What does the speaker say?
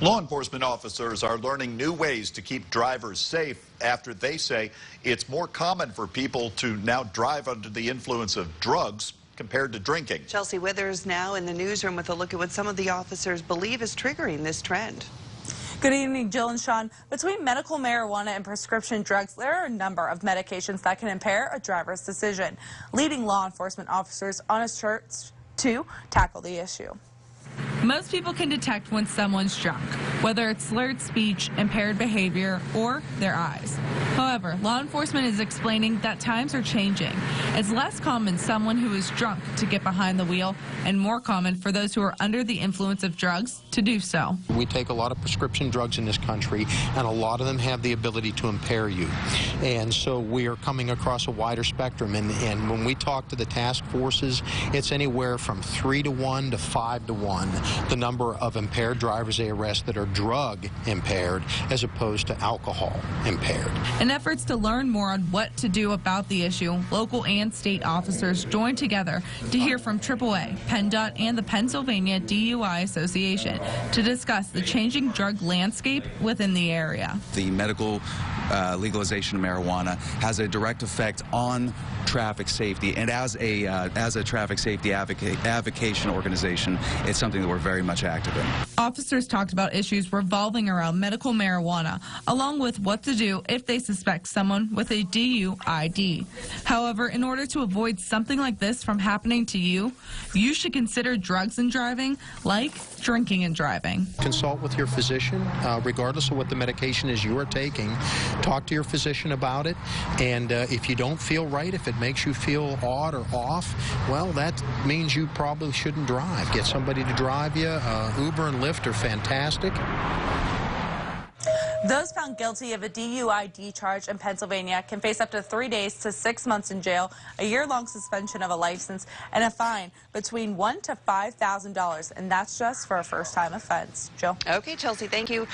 Law enforcement officers are learning new ways to keep drivers safe after they say it's more common for people to now drive under the influence of drugs compared to drinking. Chelsey Withers now in the newsroom with a look at what some of the officers believe is triggering this trend. Good evening, Jill and Sean. Between medical marijuana and prescription drugs, there are a number of medications that can impair a driver's decision, leading law enforcement officers on a search to tackle the issue. Most people can detect when someone's drunk, whether it's slurred speech, impaired behavior, or their eyes. However, law enforcement is explaining that times are changing. It's less common someone who is drunk to get behind the wheel, and more common for those who are under the influence of drugs to do so. We take a lot of prescription drugs in this country, and a lot of them have the ability to impair you. And so we are coming across a wider spectrum. And when we talk to the task forces, it's anywhere from 3 to 1 to 5 to 1. The number of impaired drivers they arrest that are drug impaired as opposed to alcohol impaired. In efforts to learn more on what to do about the issue, local and state officers joined together to hear from AAA, PennDOT, and the Pennsylvania DUI Association to discuss the changing drug landscape within the area. The medical legalization of marijuana has a direct effect on traffic safety, and as a traffic safety advocacy organization, it's something that we're very much active in. Officers talked about issues revolving around medical marijuana, along with what to do if they suspect someone with a DUID. However, in order to avoid something like this from happening to you, you should consider drugs and driving like drinking and driving. Consult with your physician, regardless of what the medication is you are taking. Talk to your physician about it, and if you don't feel right, if it makes you feel odd or off, well, that means you probably shouldn't drive. Get somebody to drive you. Uber and Lyft are fantastic. Those found guilty of a DUID charge in Pennsylvania can face up to 3 days to 6 months in jail, a year-long suspension of a license, and a fine between $1,000 to $5,000, and that's just for a first-time offense. Jill? Okay, Chelsey, thank you.